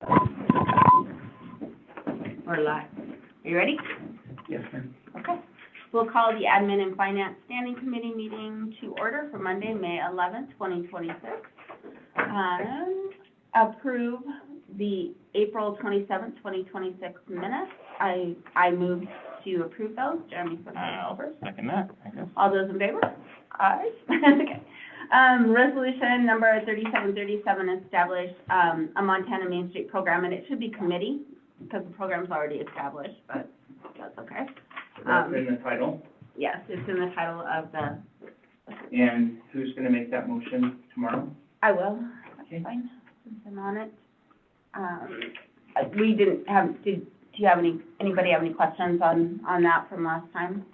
We're live. Are you ready? Yes, ma'am. Okay. We'll call the Admin and Finance Standing Committee meeting to order for Monday, May 11th, 2026. And approve the April 27th, 2026 minutes. I move to approve those. Jeremy, I'll second that, I guess. all those in favor? Aye. Okay. Resolution number 3737 established a Montana Main Street program, and it should be committee because the program's already established, but that's okay. That's in the title. Yes, it's in the title of the, And who's gonna make that motion tomorrow? I will, Okay. that's fine, since I'm on it. We didn't have, do you have anybody have any questions on that from last time?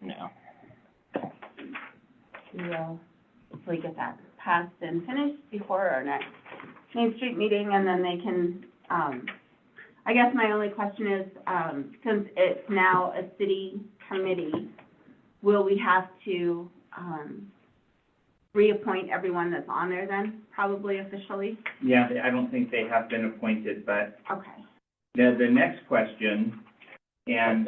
No. We will hopefully get that passed and finished before our next Main Street meeting, and then they can, I guess my only question is, since it's now a city committee, will we have to, reappoint everyone that's on there then, probably officially? Yeah, I don't think they have been appointed, but Okay. the next question, and,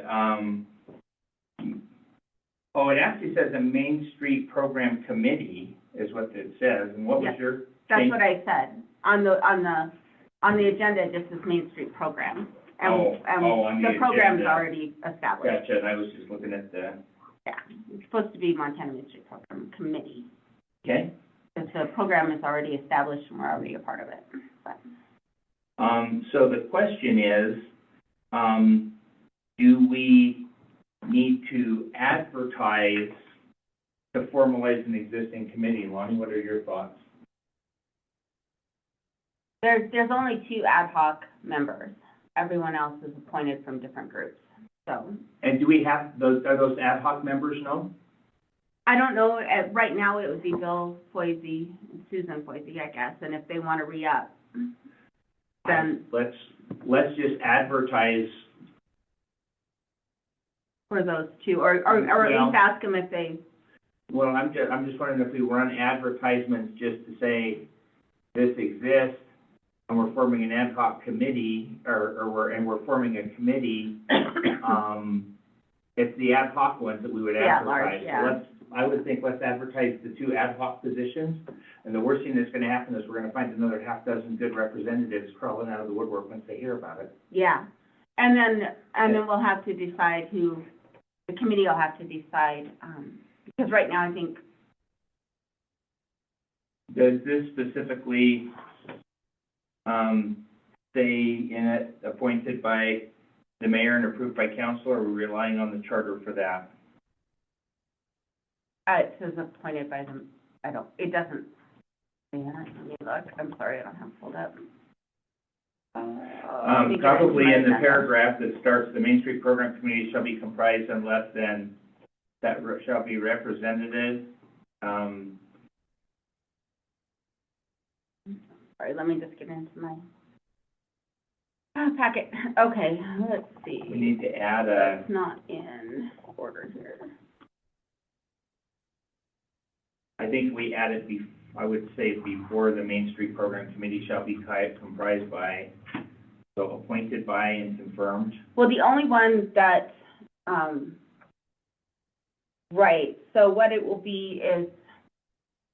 it actually says a Main Street Program Committee is what it says, and what was Yes. your? That's what I said. On the agenda, it just says Main Street Program. And, on the the program's agenda. already established. Gotcha, and I was just looking at the, Yeah, it's supposed to be Montana Main Street Program Committee. okay? Because the program is already established and we're already a part of it, but. So the question is, do we need to advertise to formalize an existing committee? Lonnie, what are your thoughts? There's only 2 ad hoc members. Everyone else is appointed from different groups, so. And do we have, are those ad hoc members known? I don't know, right now it would be Bill Foisey, and Susan Foisey, I guess, and if they want to re-up, then Let's just advertise. for those 2, or at Well- least ask them if they, Well, I'm just wondering if we run advertisements just to say this exists, and we're forming an ad hoc committee, we're forming a committee, it's the ad hoc ones that we would Yeah, advertise. large, yeah. So I would think let's advertise the 2 ad hoc positions, and the worst thing that's gonna happen is we're gonna find another half dozen good representatives crawling out of the woodwork once they hear about it. yeah. And then we'll have to decide who, the committee will have to decide, because right now I think, Does this specifically, say in it, appointed by the mayor and approved by council, or are we relying on the charter for that? it says appointed by them, it doesn't, yeah, let me look, I'm sorry, I don't have it pulled up. Let me get into Probably my in the agenda. paragraph that starts, the Main Street Program Committee shall be comprised of less than, shall be represented, Sorry, let me just get into my packet. Okay, let's see. we need to add a, It's not in order here. I think we added I would say before the Main Street Program Committee shall be comprised by, so appointed by and confirmed. Well, the only one that, right, so what it will be is,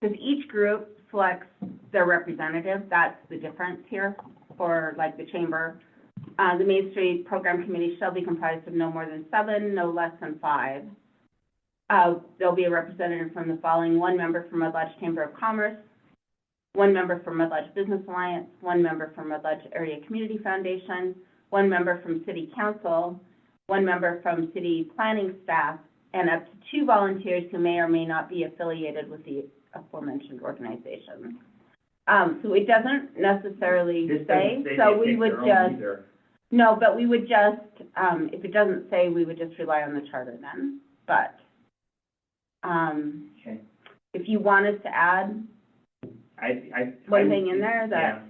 because each group selects their representative, that's the difference here for like the chamber. The Main Street Program Committee shall be comprised of no more than 7, no less than 5. There'll be a representative from the following: 1 member from Mud Lodge Chamber of Commerce, 1 member from Mud Lodge Business Alliance, 1 member from Mud Lodge Area Community Foundation, 1 member from City Council, 1 member from City Planning staff, and up to 2 volunteers who may or may not be affiliated with the aforementioned organization. So it doesn't necessarily This say, doesn't say so they we pick would their own just, either. no, but we would just, if it doesn't say, we would just rely on the charter then. But, Okay. if you want us to add one thing in there that,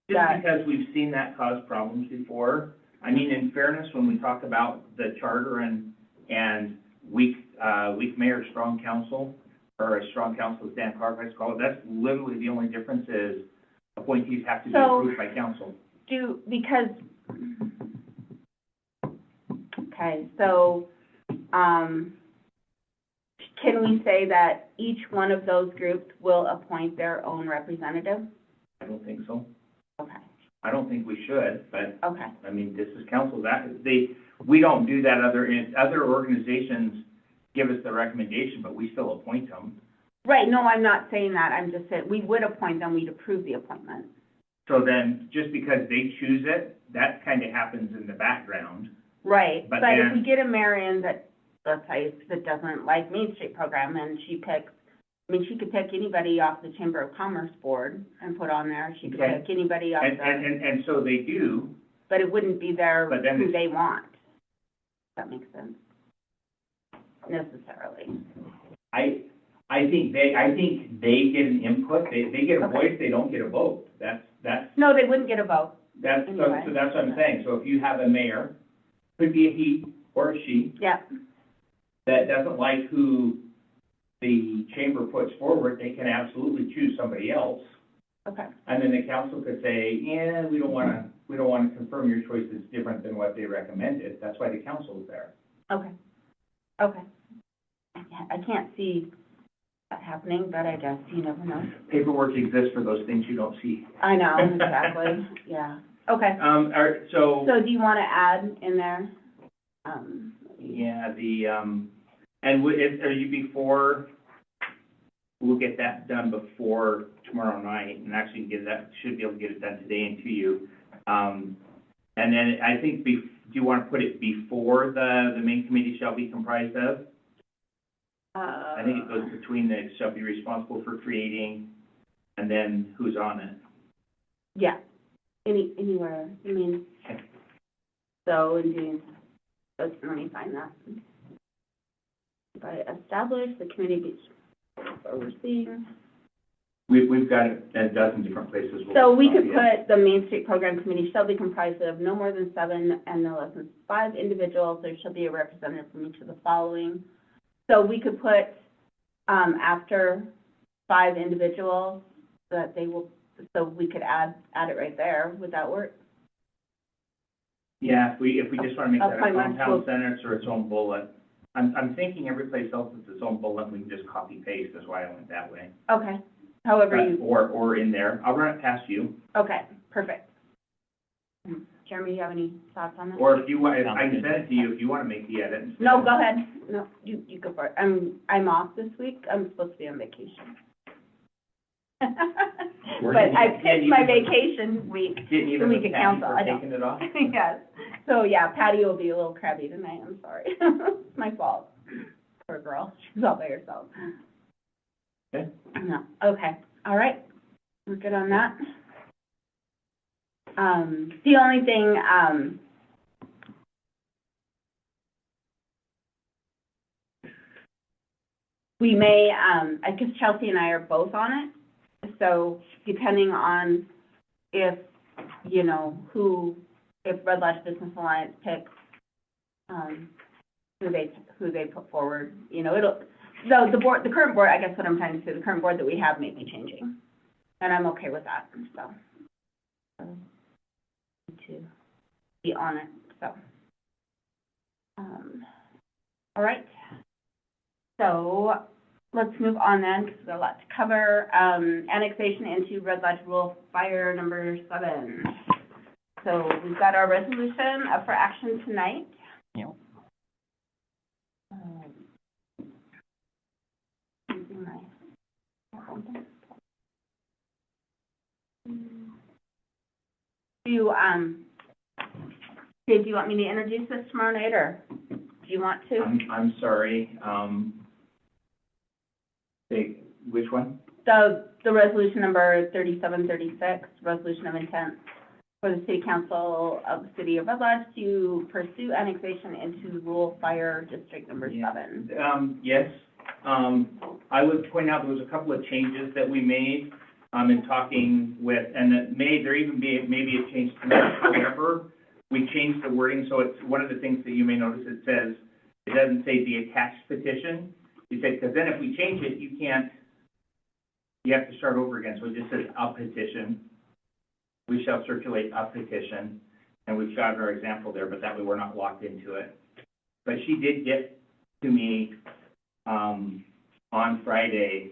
yeah. Just because we've seen that cause problems before. I mean, in fairness, when we talk about the charter and weak mayor, strong council, or a strong council, as Dan Clark likes to call it, that's literally the only difference is appointees have to be So- approved by council. Okay, so, can we say that each one of those groups will appoint their own representative? I don't think so. Okay, I don't think we should, but, okay, I mean, this is council, we don't do that, other organizations give us the recommendation, but we still appoint them. right, no, I'm not saying that, I'm just saying, we would appoint them, we'd approve the appointment. So then, just because they choose it, that kind of happens in the background. Right, But but if then- we get a Marion that, let's say, that doesn't like Main Street program, and she picks, I mean, she could pick anybody off the Chamber of Commerce board and put on there, she could Okay. pick anybody off the, And so they do, but it wouldn't be their, But then who it's- they want. If that makes sense. Necessarily. I think they get an input, they get a Okay. voice, they don't get a vote. That's No, they wouldn't get a vote. so Anyway. that's what I'm saying. So if you have a mayor, could be a he or a she, Yeah, that doesn't like who the chamber puts forward, they can absolutely choose somebody else. okay, And then the council could say, yeah, we don't wanna confirm your choice is different than what they recommended. That's why the council is there. okay, okay. I can't see that happening, but I guess you never know. Paperwork exists for those things you don't see. I know, exactly, yeah, okay. So So do you want to add in there? yeah, and are you before, we'll get that done before tomorrow night, and actually should be able to get it done today and to you. And then I think, do you want to put it before the main committee shall be comprised of? I think it goes between the shall be responsible for creating, and then who's on it. Yeah, anywhere, I mean, Okay. so, in doing, let me find that. By establish the committee overseeing. We've got it at a dozen different places. We'll So we copy could it. put the Main Street Program Committee shall be comprised of no more than 7 and no less than 5 individuals. There shall be a representative from each of the following. So we could put, after 5 individuals, that they will, so we could add it right there. Would that work? Yeah, if we just want to make that a Appointments compound will- sentence or its own bullet. I'm thinking every place else it's its own bullet, we can just copy paste, that's why I went that way. Okay, however you, Or in there, I'll run it past you, okay, perfect. Jeremy, you have any thoughts on that? or if you want, I can send it to you if you want to make the edit. instead. No, go ahead. No, you go for it. I'm off this week. I'm supposed to be on vacation. But I picked my vacation week. Didn't even the week with of Patty council, for I know. taking it off? Yes. So, yeah, Patty will be a little crabby tonight. I'm sorry. It's my fault. Poor girl. She's all by herself. Okay. No, okay. All right. We're good on that. The only thing, we may, I guess Chelsea and I are both on it, so depending on if, you know, if Red Lodge Business Alliance picks, who they put forward, you know, so the current board, I guess what I'm trying to say, the current board that we have may be changing, and I'm okay with that, so. To be on it, so. All right. So let's move on then, because we've got a lot to cover. Annexation into Red Lodge Rural Fire number 7. So we've got our resolution up for action tonight. Yep. Using my- Dave, do you want me to introduce this tomorrow night, or do you want to? I'm sorry, which one? The resolution number 3736, resolution of intent for the city council of the city of Red Lodge to pursue annexation into rural fire district number Yeah. 7. Yes, I would point out there was a couple of changes that we made, in talking with, and that there even be, maybe a change tonight. However, we changed the wording, so it's one of the things that you may notice, it says, it doesn't say the attached petition. You say, because then if we change it, you have to start over again, so it just says a petition. we shall circulate a petition, and we've got our example there, but that way we're not locked into it. But she did get to me, on Friday,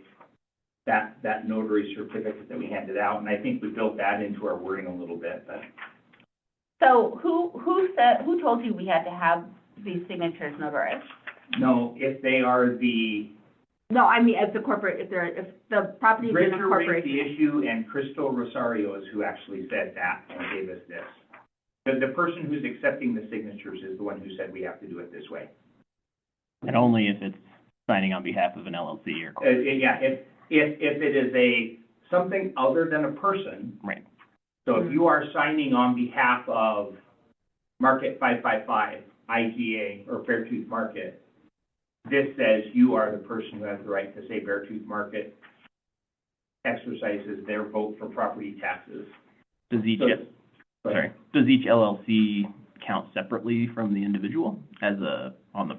that notary certificate that we handed out, and I think we built that into our wording a little bit, but. So who told you we had to have these signatures notarized? No, if they are the, No, I mean, as the corporate, if the property is in a Richard raised the corporation. issue, and Crystal Rosario is who actually said that and gave us this. The person who's accepting the signatures is the one who said we have to do it this way. And only if it's signing on behalf of an LLC or Yeah, if it is something other than a person. right. So if you are signing on behalf of Market 555, IGA, or Beartooth Market, this says you are the person who has the right to say Beartooth Market exercises their vote for property taxes. Does each, So- does each LLC count separately from the individual on the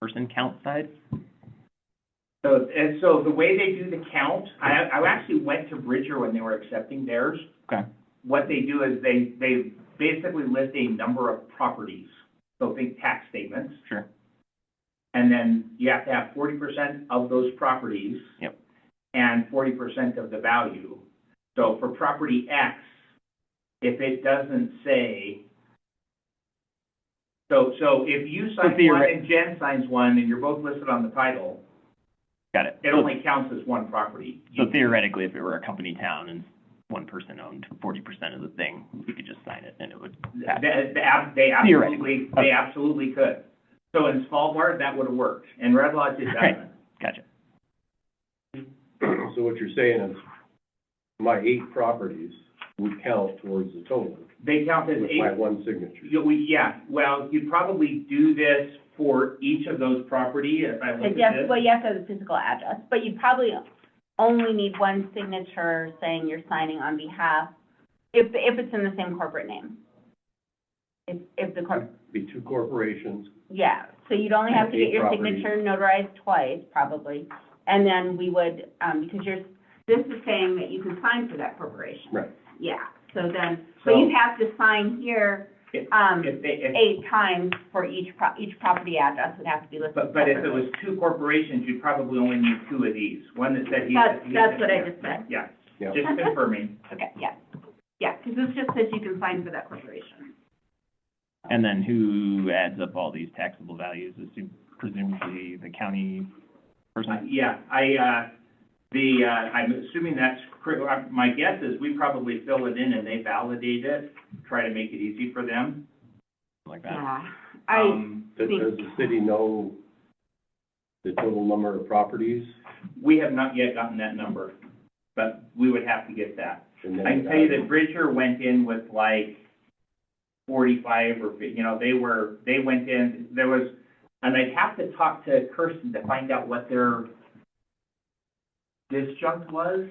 person count side? So the way they do the count, I actually went to Bridger when they were accepting theirs. Okay. What they do is they basically list a number of properties, so think tax statements. Sure. And then you have to have 40% of those properties. Yep. And 40% of the value. So for property X, if it doesn't say, so if you sign one and Jen signs one and you're both listed on the title, Got it. it only counts as one property. So theoretically, if it were a company town and one person owned 40% of the thing, we could just sign it and it would pass. They absolutely could. So in Svalbard, that would have worked, and Red Lodge it Right. doesn't. Gotcha. So what you're saying is, my 8 properties would count towards the total They count as with eight. my one signature. Well, you'd probably do this for each of those property, if I look at Yes, this. well, you have to have the physical address, but you probably only need one signature saying you're signing on behalf, if it's in the same corporate name. If the Be 2 corporations. yeah, so you'd only have to get 8 your properties. signature notarized twice, probably. And then we would, because this is saying that you can sign for that corporation. Right. Yeah, so then, So- but you have to sign here, If 8 times for each property address would have to be listed. But if it separately. was 2 corporations, you'd probably only need 2 of these. One that said he's. That's what I just said. Yeah, Yeah. just confirming. Okay, yeah. Yeah, because this just says you can sign for that corporation. And then who adds up all these taxable values? Is presumably the county person? Yeah, I'm assuming that's, my guess is we probably fill it in and they validate it, try to make it easy for them. Like that? Yeah, Does the city know the total number of properties? We have not yet gotten that number, but we would have to get that. And then I can tell you that Bridger went in with like 45 or, they went in, there was, and I'd have to talk to Kirsten to find out what their disjunct was,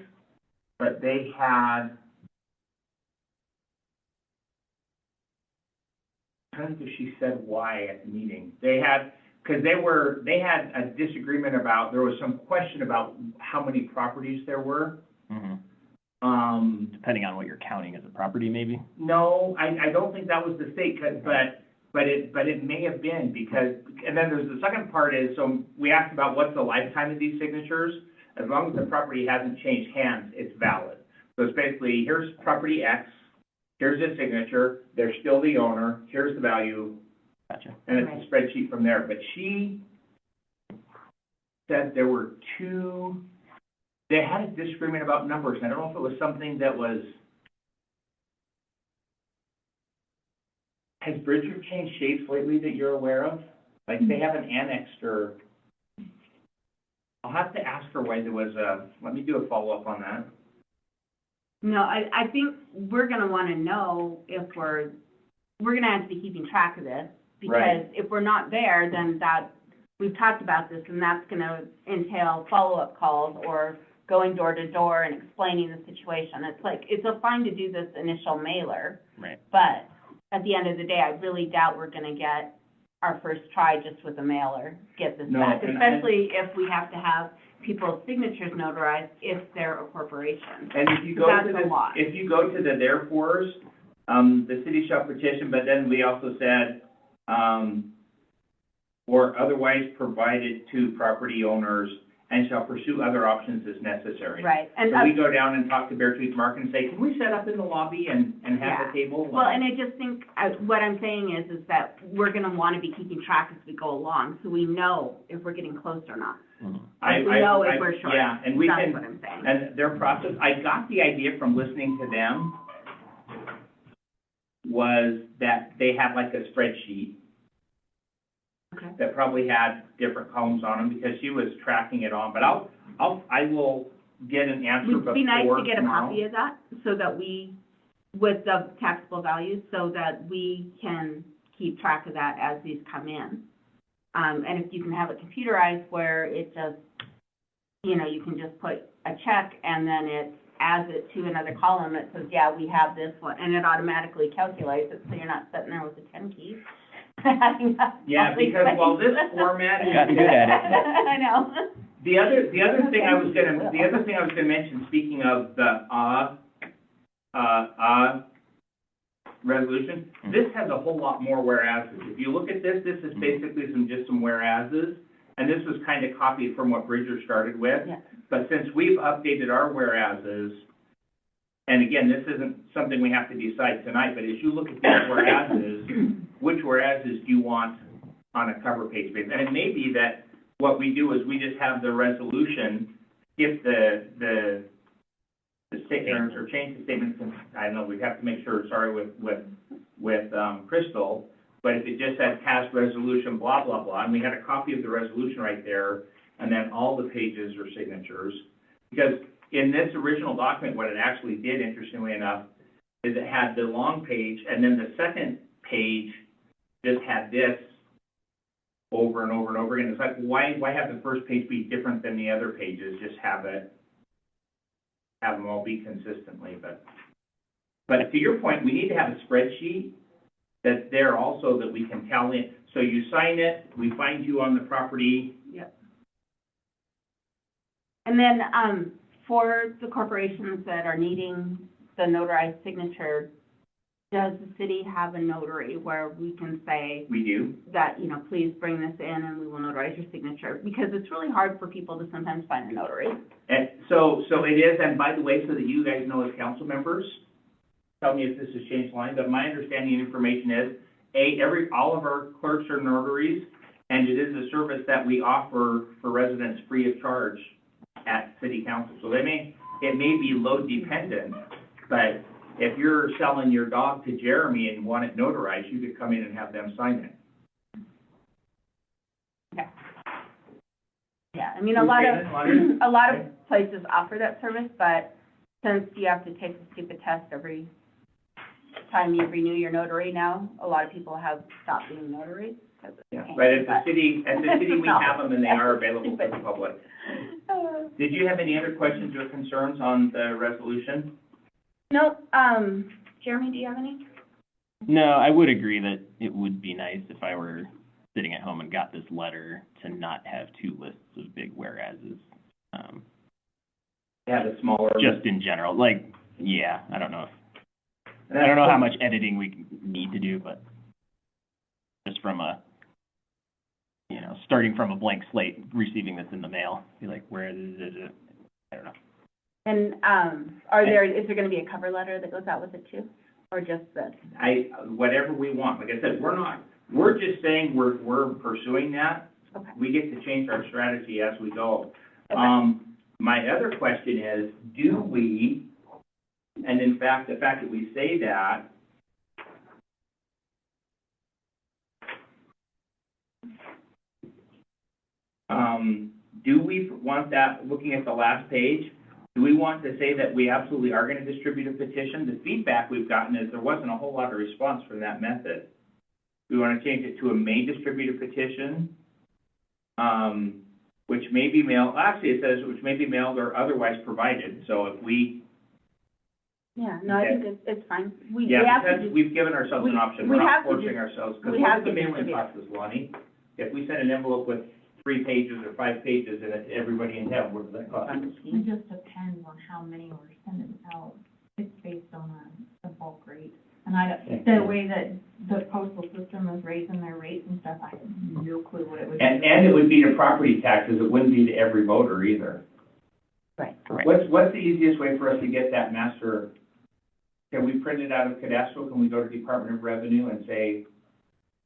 but they had, I don't think she said why at the meeting. They had, because they had a disagreement about, there was some question about how many properties there were. Mm-hmm. Depending on what you're counting as a property, maybe? No, I don't think that was the state, but it may have been because, and then there's the second part is, so we asked about what's the lifetime of these signatures. As long as the property hasn't changed hands, it's valid. So it's basically, here's property X, here's the signature, they're still the owner, here's the value, Gotcha. and it's a spreadsheet from there. But she said there were 2, they had a disagreement about numbers. I don't know if it was something that was, has Bridger changed shapes lately that you're aware of? Like they haven't annexed or, I'll have to ask her why there was let me do a follow-up on that. No, I think we're gonna wanna know if we're gonna have to be keeping track of this. Because Right. if we're not there, then we've talked about this, and that's gonna entail follow-up calls or going door to door and explaining the situation. It's fine to do this initial mailer, Right. but at the end of the day, I really doubt we're gonna get our first try just with a mailer, get this No, back. and- Especially if we have to have people's signatures notarized if they're a corporation. And if you go That's to a lot. if you go to the therefores, the city shall petition, but then we also said, or otherwise provided to property owners and shall pursue other options as necessary. Right, and, So we go down and talk to Beartooth Market and say, can we set up in the lobby and have Yeah. a table? well, and I just think, what I'm saying is that we're gonna wanna be keeping track as we go along, so we know if we're getting close or not. We know if we're short. Yeah, and we That's can, what I'm saying. and their process, I got the idea from listening to them, was that they had like a spreadsheet Okay. that probably had different columns on them, because she was tracking it on, but I will get an answer before Would be nice to get a tomorrow. copy of that, so that we, with the taxable values, so that we can keep track of that as these come in. And if you can have it computerized where it just, you know, you can just put a check and then it adds it to another column that says, yeah, we have this one, and it automatically calculates it, so you're not sitting there with a 10 key. Yeah, because while this format is. Gotten good at it. I know. The other thing I was gonna mention, speaking of the, resolution, this has a whole lot more whereases. If you look at this is basically some whereases, and this was kind of copied from what Bridger started with. Yeah. But since we've updated our whereases, and again, this isn't something we have to decide tonight, but as you look at these whereases, which whereases do you want on a cover page basis? And it may be that what we do is we just have the resolution, skip the statements, or change the statements, and I don't know, we have to make sure, sorry, with Crystal, but if it just says past resolution, blah, blah, blah, and we had a copy of the resolution right there, and then all the pages are signatures, because in this original document, what it actually did, interestingly enough, is it had the long page, and then the second page just had this over and over and over again. It's like, why have the first page be different than the other pages? Just have them all be consistently, but to your point, we need to have a spreadsheet that's there also that we can tell in. So you sign it, we find you on the property. Yep. And then, for the corporations that are needing the notarized signature, does the city have a notary where we can say We do. that, you know, please bring this in and we will notarize your signature? Because it's really hard for people to sometimes find a notary. And so it is, and by the way, so that you guys know as council members, tell me if this has changed line, but my understanding and information is, all of our clerks are notaries, and it is a service that we offer for residents free of charge at city council. So it may be load dependent, but if you're selling your dog to Jeremy and want it notarized, you could come in and have them sign it. Okay. Yeah, I mean, a lot of places offer that service, but since you have to take the stupid test every time you renew your notary now, a lot of people have stopped being notaries. Yeah, but at the city we have them, and they are available to the public. Did you have any other questions or concerns on the resolution? No, Jeremy, do you have any? No, I would agree that it would be nice if I were sitting at home and got this letter to not have two lists of big whereases. Have a smaller. Just in general, like, yeah, I don't know how much editing we need to do, but just from starting from a blank slate, receiving this in the mail, be like, where is it? I don't know. And, is there gonna be a cover letter that goes out with it too? Or just the? Whatever we want. Like I said, we're just saying we're pursuing that. Okay. We get to change our strategy as we go. Okay. My other question is, do we, and in fact, the fact that we say that, do we want that, looking at the last page, do we want to say that we absolutely are going to distribute a petition? The feedback we've gotten is there wasn't a whole lot of response from that method. We want to change it to a may distribute a petition, which may be mailed, actually it says which may be mailed or otherwise provided. So if we... Yeah, no, I think it's fine. Because we've given ourselves an option. We're not forcing ourselves. Because what is the mailing distribute. process, Lonnie? If we send an envelope with 3 pages or 5 pages and it's everybody in town, what does that cost? It just depends on how many we're sending out. It's based on the bulk rate. And the way that the postal system is raising their rates and stuff, I have no clue what it would be. And it would be to property taxes, it wouldn't be to every voter either. Right. Right. What's the easiest way for us to get that master? Can we print it out of Cadastro? Can we go to Department of Revenue and say,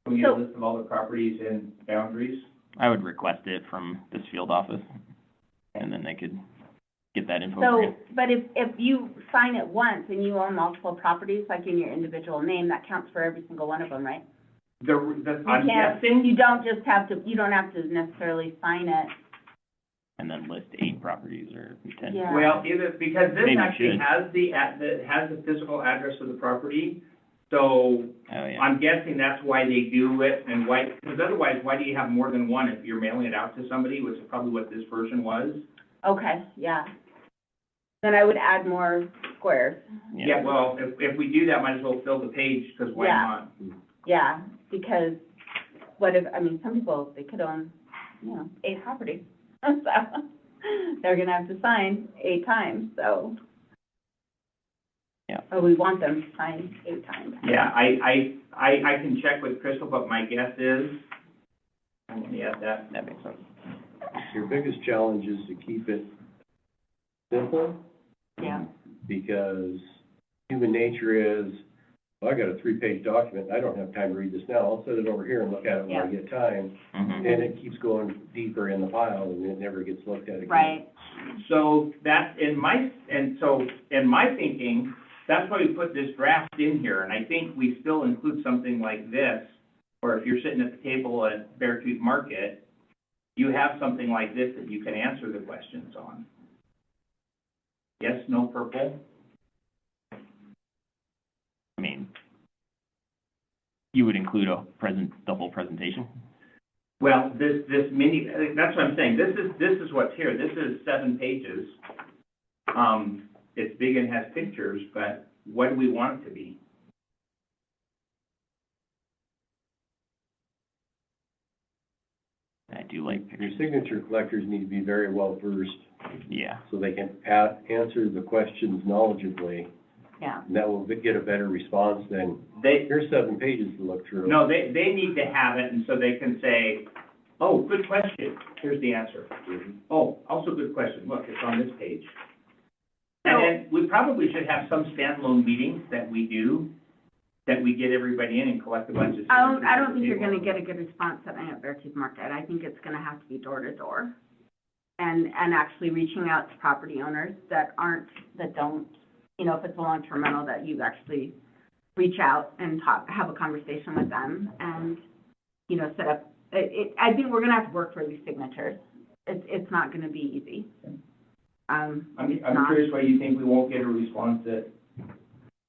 can we get a list of all the properties and boundaries? I would request it from this field office, and then they could get that info. for So, you. but if you sign it once and you own multiple properties, like in your individual name, that counts for every single one of them, right? I'm You can't- guessing, You don't just have to, you don't have to necessarily sign it. And then list 8 properties or 10. Yeah. well, either, because this Maybe actually should. has the physical address of the property, so Oh, yeah. I'm guessing that's why they do it, and why, because otherwise, why do you have more than one if you're mailing it out to somebody, which is probably what this version was? Okay, yeah. Then I would add more squares. Yeah, well, if we do that, might as well fill the page, because why Yeah. not? Yeah, because what if, I mean, some people, they could own, 8 properties. So they're gonna have to sign 8 times, so. Yeah. Or we want them to sign 8 times. Yeah, I can check with Crystal, but my guess is, let me add that. That makes sense. Your biggest challenge is to keep it simple, Yeah. because human nature is, well, I got a 3-page document, I don't have time to read this now, I'll set it over here and look at it when I Yeah. get time, Mm-hmm. and it keeps going deeper in the file, and it never gets looked at again. Right, So that, in my thinking, that's why we put this draft in here, and I think we still include something like this, or if you're sitting at the table at Beartooth Market, you have something like this that you can answer the questions on. Yes, no, purple? I mean, you would include the whole presentation? Well, this mini, that's what I'm saying, this is what's here, this is 7 pages. It's big and has pictures, but what do we want it to be? I do like Your pictures. signature collectors need to be very well versed, Yeah. so they can answer the questions knowledgeably, yeah. and that will get a better response than, They, here's 7 pages to look through. no, they need to have it, and so they can say, oh, good question, here's the answer. Mhm. Oh, also good question, look, it's on this page. And then we probably should have some standalone meetings that we do, that we get everybody in and collect a bunch of. I signatures don't at the think you're table. gonna get a good response at Beartooth Market. I think it's gonna have to be door to door. And actually reaching out to property owners that don't, if it's a long-term rental, that you actually reach out and have a conversation with them and, set up, I think we're gonna have to work for these signatures. It's not gonna be easy. I'm It's not. curious why you think we won't get a response at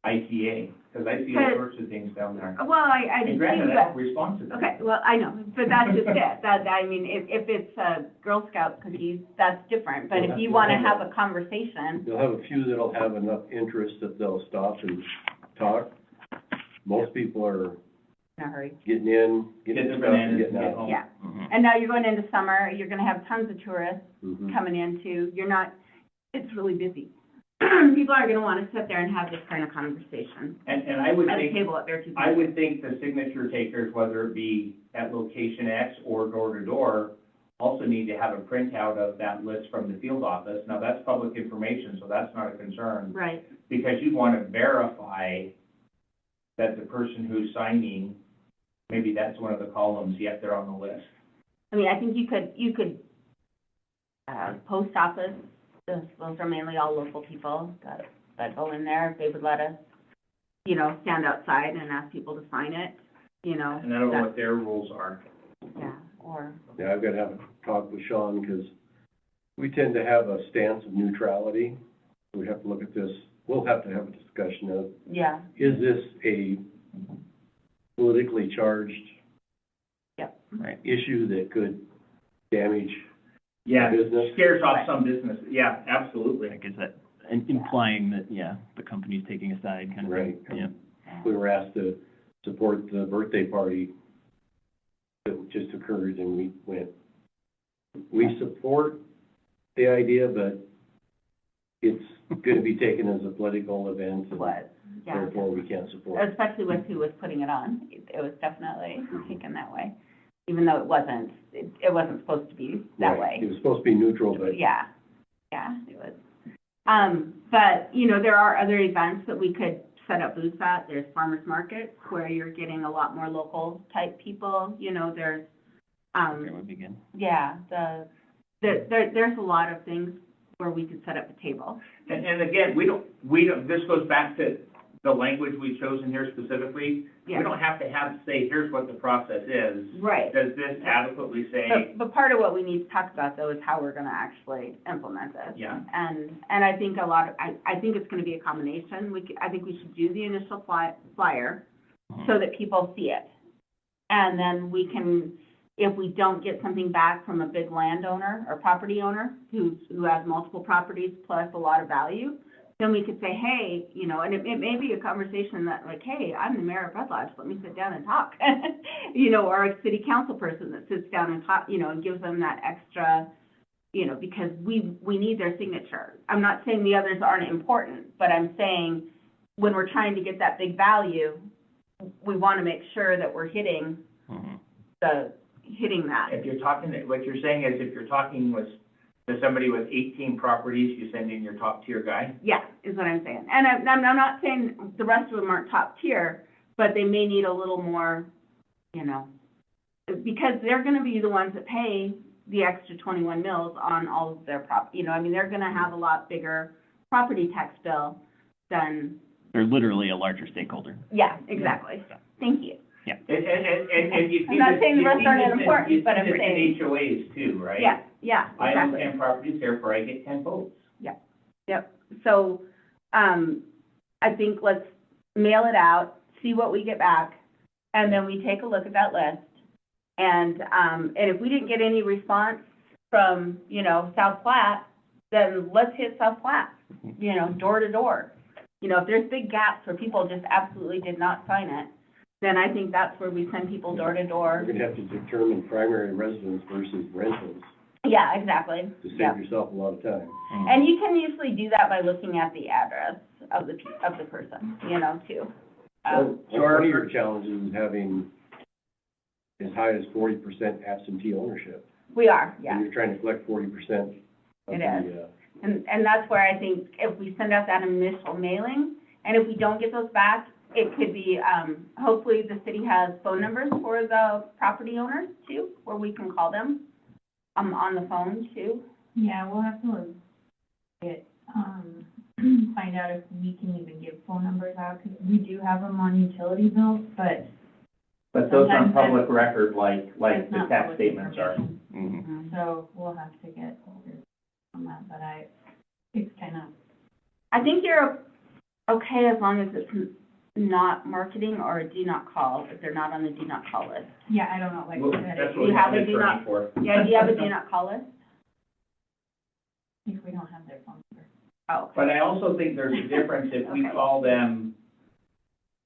ITA, because I see all Because- sorts of things down there. Well, I And did granted, too, I but. don't respond to them. Okay, well, I know, but that's just it, I mean, if it's Girl Scout cookies, that's different, but if you wanna have a conversation, You'll have a few that'll have enough interest that they'll stop and talk. Most people are in a hurry. getting in, Get getting the stuff and bananas getting and get out. home. Yeah, Mm-hmm. and now you're going into summer, you're gonna have tons of tourists Mhm. coming in too, it's really busy. People aren't gonna wanna sit there and have this kind of conversation And I would at a think, table at Beartooth I Market. would think the signature takers, whether it be at location X or door to door, also need to have a printout of that list from the field office. Now, that's public information, so that's not a concern, Right, because you want to verify that the person who's signing, maybe that's one of the columns, yet they're on the list. I mean, I think you could, post office, those are mainly all local people that go in there, if they would let us, stand outside and ask people to sign it, And I don't know what their rules are. yeah, or, Yeah, I've got to have a talk with Sean, because we tend to have a stance of neutrality. We have to look at this, we'll have to have a discussion of, yeah, is this a politically charged yep. Right. issue that could damage Yeah, business? scares off some business, yeah, absolutely. Like, is that implying that, the company's taking a side kind of thing? Right. Yeah. We were asked to support the birthday party that just occurred, and we went, we support the idea, but it's gonna be taken as a political event, and What, yeah. therefore we can't support it. Especially with who was putting it on. It was definitely taken that way, even though it wasn't supposed to be that Right. It way. was supposed to be neutral, but Yeah, it was. But, you know, there are other events that we could set up booths at. There's farmers markets where you're getting a lot more local type people, you know, there's, That would be good. yeah, there's a lot of things where we could set up a table. And again, we don't, this goes back to the language we've chosen here specifically. We Yeah. don't have to say, here's what the process is. Right. Does this adequately say, But part of what we need to talk about, though, is how we're gonna actually implement this. yeah, And I think I think it's gonna be a combination. I think we should do the initial flyer so that people see it. And then we can, if we don't get something back from a big landowner or property owner who has multiple properties plus a lot of value, then we could say, hey, you know, and it may be a conversation that like, hey, I'm the mayor of Red Lodge, let me sit down and talk. You know, or a city council person that sits down and talk, you know, and gives them that extra, you know, because we need their signature. I'm not saying the others aren't important, but I'm saying when we're trying to get that big value, we want to make sure that we're hitting Mhm. hitting that. if you're talking, what you're saying is if you're talking with, to somebody with 18 properties, you send in your top tier guy? Yeah, is what I'm saying. And I'm not saying the rest of them aren't top tier, but they may need a little more, you know, because they're gonna be the ones that pay the extra 21 mills on all of their you know, I mean, they're gonna have a lot bigger property tax bill than, They're literally a larger stakeholder. yeah, exactly. Thank you. And you see I'm not this- saying the you rest see aren't this in- important, but I'm You see saying- this in HOAs too, right? Yeah, I own exactly. 10 properties, therefore I get 10 votes. Yep, so, I think let's mail it out, see what we get back, and then we take a look at that list. And if we didn't get any response from, you know, South Platte, then let's hit South Platte, you know, door to door. You know, if there's big gaps where people just absolutely did not sign it, then I think that's where we send people door to we're door. gonna have to determine primary residence versus rentals Yeah, exactly, to yeah. save yourself a lot of time. Mhm. And you can usually do that by looking at the address of the person, you know, too. One of your challenges is having as high as 40% absentee ownership. We are, And yeah. you're trying to collect 40% of It the, And that's where I think if we send out that initial mailing, and if we don't get those back, it could be, hopefully the city has phone numbers for the property owners too, where we can call them, on the phone too. Yeah, we'll have to get, find out if we can even give phone numbers out, because we do have them on utility bills, but But those aren't Sometimes that's- public record like it's the not tax public statements are. information. Mhm. So we'll have to get on that, but it's kind of, I think you're okay as long as it's not marketing or a do not call, if they're not on the do not call list. yeah, I don't know, like Well, I said, that's if what you we have have a an do not- attorney for. Yeah, do you have a do not call list? we don't have their phone number. Oh, But I also think there's a difference if we Okay. call them,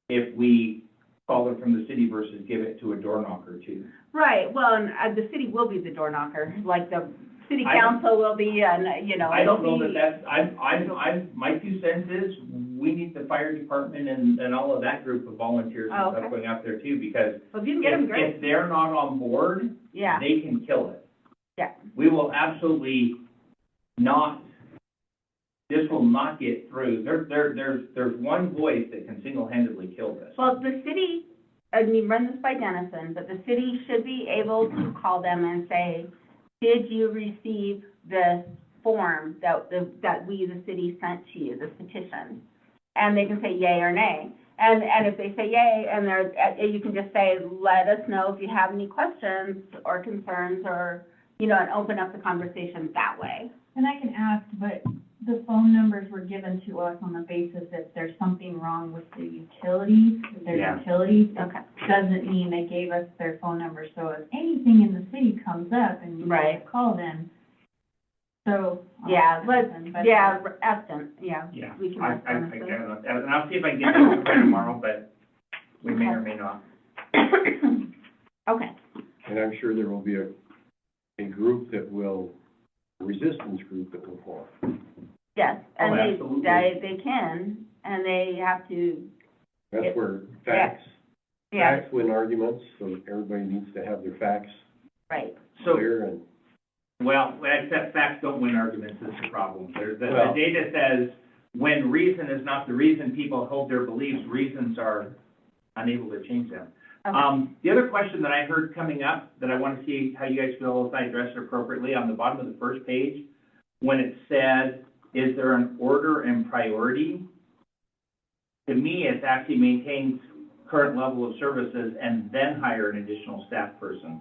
if we call them from the city versus give it to a door knocker too. right, well, and the city will be the door knocker, like the city I- council will be, and, you know. I don't know it'll that be- that's, my 2 cents is, we need the fire department and all of that group of volunteers and Oh, stuff okay. going out there too, because Well, if you can get them, great, if they're not on board, yeah, they can kill it. yeah. We will absolutely not, this will not get through. There's one voice that can single-handedly kill this. Well, the city, I mean, run this by Dennison, but the city should be able to call them and say, did you receive this form that we, the city, sent to you, this petition? And they can say yay or nay. And if they say yay, and you can just say, let us know if you have any questions or concerns, or, you know, and open up the conversation that way. And I can ask, but the phone numbers were given to us on the basis if there's something wrong with the utilities, if there's Yeah. utilities, it Okay. doesn't mean they gave us their phone number. So if anything in the city comes up and you want Right. to call them, so. Yeah, let's, but- yeah, ask them, yeah. Yeah, We can I ask them. don't know. And I'll see if I can get that by tomorrow, but we may or may not. Okay. and I'm sure there will be a a group that will, a resistance group that will form. Yes, Oh, and absolutely. they can, and they have to, That's where facts yeah, win arguments, so everybody needs to have their facts right. So, clear and. well, except facts don't win arguments is the problem. The Well- data says when reason is not the reason people hold their beliefs, reasons are unable to change them. Okay. The other question that I heard coming up that I want to see how you guys feel if I address it appropriately, on the bottom of the first page, when it said, is there an order and priority? To me, it's actually maintains current level of services and then hire an additional staff person.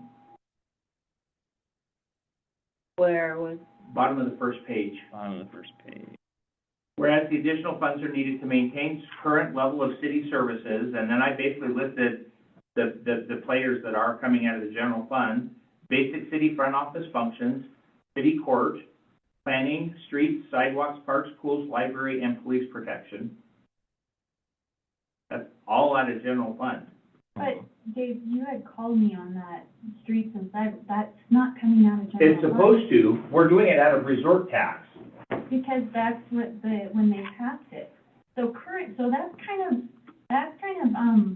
Where was, Bottom of the first page. On the first page. Whereas the additional funds are needed to maintain current level of city services, and then I basically listed the players that are coming out of the general fund: basic city front office functions, city court, planning, streets, sidewalks, parks, schools, library, and police protection. That's all out of general fund. But Dave, you had called me on that streets and sidewalks, that's not coming out of general It's fund. supposed to, we're doing it out of resort tax. Because that's what when they passed it. So that's kind of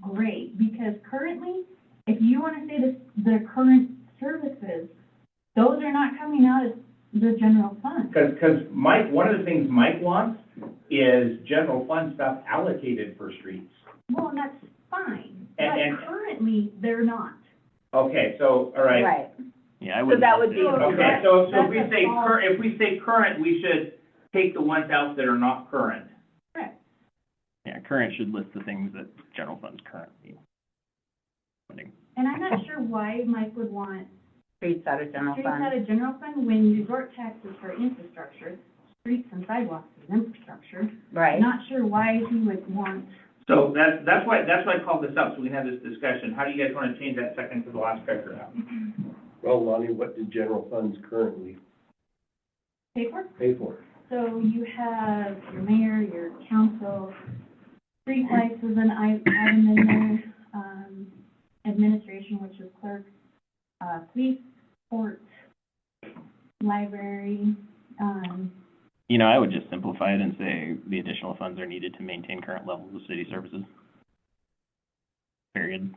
great, because currently, if you wanna say the current services, those are not coming out of the general fund. Because Mike, one of the things Mike wants is general fund stuff allocated for streets. Well, and that's fine, but And- currently, they're not. Okay, so, all right. right, Yeah, I would. that would be- Okay, so if we That's say, a if we say current, we should take the ones out that are not current. Correct. Yeah, current should list the things that general fund's currently funding. And I'm not sure why Mike would want streets out of general streets out fund. of general fund when resort tax is for infrastructure, streets and sidewalks is infrastructure. Right, Not sure why he would want, So that's why I called this up, so we can have this discussion. How do you guys want to change that second to the last paragraph? Well, Lonnie, what do general funds currently paper. pay for? So you have your mayor, your council, street lights is an item in there, administration, which is clerk, police, court, library, You know, I would just simplify it and say the additional funds are needed to maintain current levels of city services. Period.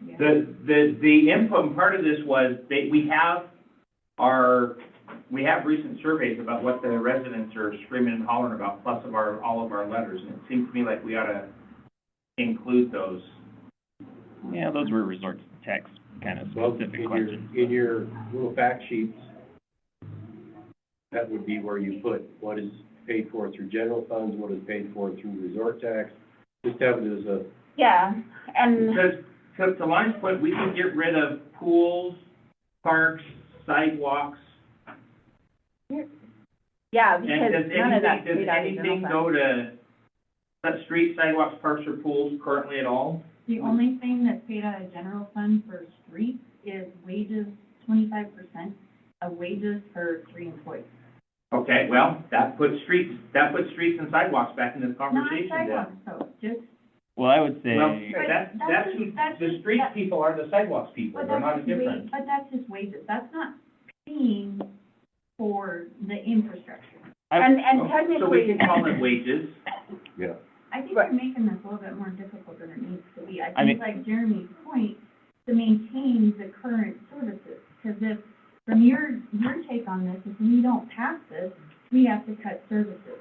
yeah. The input, and part of this was, we have recent surveys about what the residents are screaming and hollering about, plus all of our letters, and it seems to me like we ought to include those. Yeah, those were resort tax kind of Well, specific questions. in your little fact sheets, that would be where you put what is paid for through general funds, what is paid for through resort tax. Just have it as a, yeah, and, Because, to Lonnie's point, we can get rid of pools, parks, sidewalks, yeah, and because does none of that's anything, paid out of general anything fund. go to street, sidewalks, parks, or pools currently at all? The only thing that's paid out of general fund for streets is wages, 25% of wages for 3 employees. Okay, well, that puts streets and sidewalks back in the Not conversation then. sidewalks, though, just, Well, I would say, Well, But that's who, the streets people are the sidewalks people, but they're not that's just different. but that's just wages, that's not paying for the infrastructure. And So we technically, can call it wages. yeah. I think Right. we're making this a little bit more difficult than it needs to be. I I mean- think, like Jeremy's point, to maintain the current services, because if, from your take on this, if we don't pass this, we have to cut services.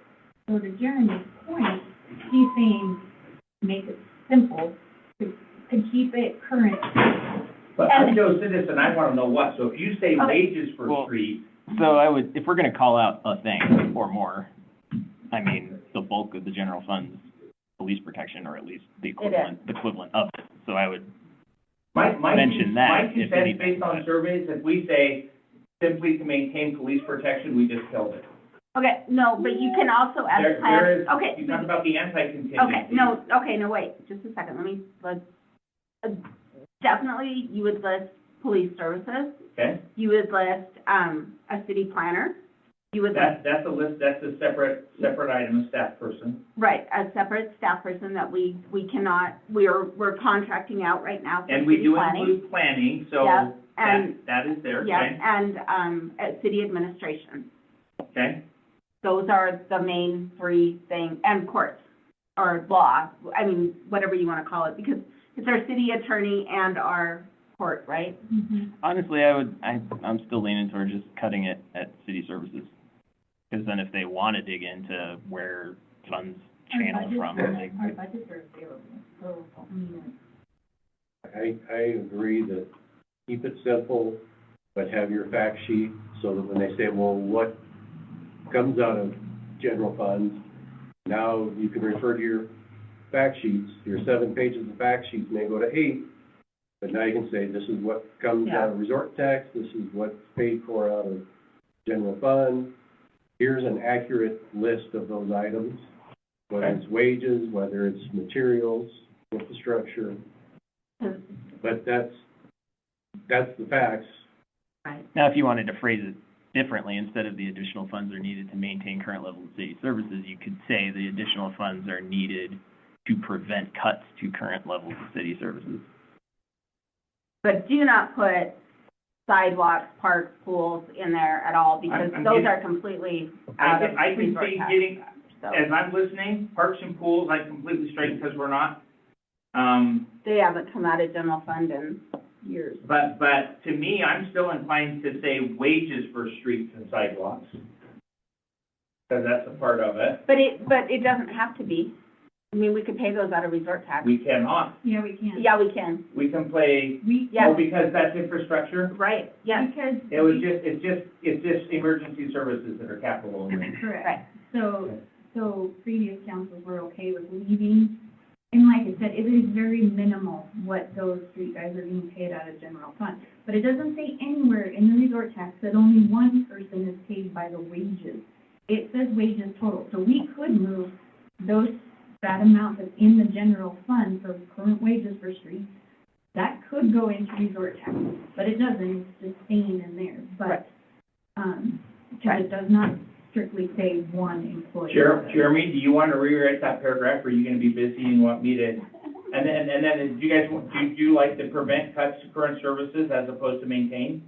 So to Jeremy's point, he's saying, make it simple, to keep it current. But I'm Joe Citizen, I wanna know what, so if you say Okay. wages for Well- streets, so I would, if we're gonna call out a thing or more, I mean, the bulk of the general fund's police protection, or at least the equivalent of it. So I would, my Mention that, two if cents anything, based on but- surveys, if we say simply to maintain police protection, we just killed it. okay, no, but you can also add There plans, is, okay. you talk about the anti-contingency. Okay, no, wait, just a second, let's, definitely, you would list police services, Okay, you would list, a city planner, you would list, that's a list, that's a separate item, a staff person. right, a separate staff person that we cannot, we're contracting out right now for And we city do planning. include planning, so. Yeah, And, that is there, yeah, okay, and, at city administration. okay? Those are the main three things, and courts, or law, I mean, whatever you wanna call it, because it's our city attorney and our court, right? Mhm. Honestly, I'm still leaning toward just cutting it at city services. Because then if they want to dig into where funds channel from, they Our budgets are available, so, I mean, I agree that keep it simple, but have your fact sheet so that when they say, well, what comes out of general funds, now you can refer to your fact sheets. Your 7 pages of fact sheets may go to 8, but now you can say, this is what comes out of resort tax, this is what's paid for out of general fund. Here's an accurate list of those items, whether it's wages, whether it's materials, infrastructure. But that's the facts. Right. Now, if you wanted to phrase it differently, instead of the additional funds are needed to maintain current levels of city services, you could say the additional funds are needed to prevent cuts to current levels of city services. But do not put sidewalks, parks, pools in there at all, because I'm those getting- are completely out of I can resort see tax, getting, so. as I'm listening, parks and pools, I completely straight because we're not. They haven't come out of general fund in years. But to me, I'm still inclined to say wages for streets and sidewalks. Because that's a part of it. But it doesn't have to be. I mean, we could pay those out of resort tax. We cannot. yeah, we can. Yeah, we can, We can play, yeah, oh, because that's infrastructure? right, yeah, Because. It's just emergency services that are capital only. right. Correct. So previous councils were okay with leaving, and like I said, it is very minimal what those street guys are being paid out of general fund. But it doesn't say anywhere in the resort tax that only one person is paid by the wages. It says wages total, so we could move that amount that's in the general fund for current wages for streets, that could go into resort tax, but it doesn't, it's just staying in there, Right. but, because it does not strictly say one employee. Jeremy, do you want to rewrite that paragraph, or are you gonna be busy and want me to? And then, do you guys, do you like to prevent cuts to current services as opposed to maintain?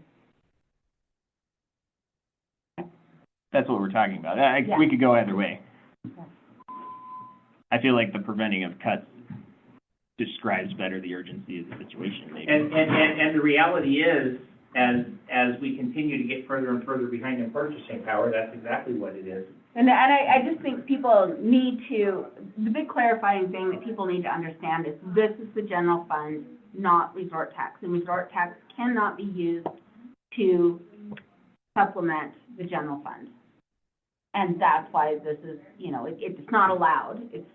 That's what we're talking about. Yeah. We could go either way. I feel like the preventing of cuts describes better the urgency of the situation, maybe. And the reality is, as we continue to get further and further behind in purchasing power, that's exactly what it is. And I just think people need to, the big clarifying thing that people need to understand is this is the general fund, not resort tax. And resort tax cannot be used to supplement the general fund. And that's why this is, it's not allowed. It's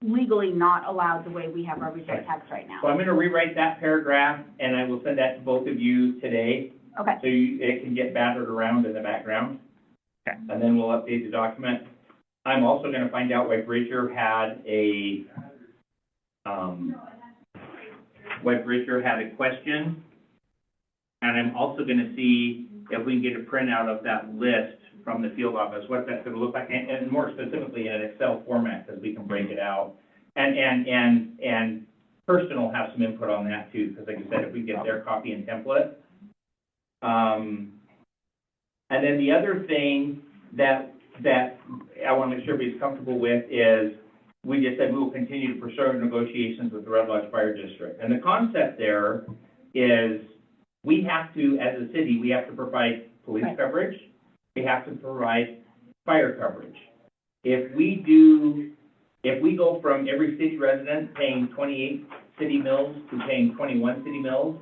legally not allowed the way we have our resort tax right now. So I'm gonna rewrite that paragraph, and I will send that to both of you today, Okay, so it can get battered around in the background. Okay. And then we'll update the document. I'm also gonna find out why Bridger had a question. And I'm also gonna see if we can get a printout of that list from the field office, what that's gonna look like, and more specifically in an Excel format, because we can break it out. And Kirsten will have some input on that too, because like I said, if we get their copy and template. And then the other thing that I want to make sure everybody's comfortable with is, we just said we will continue to pursue negotiations with the Red Lodge Fire District. And the concept there is, we have to, as a city, we have to provide police Right. coverage, we have to provide fire coverage. If we go from every city resident paying 28 city mills to paying 21 city mills,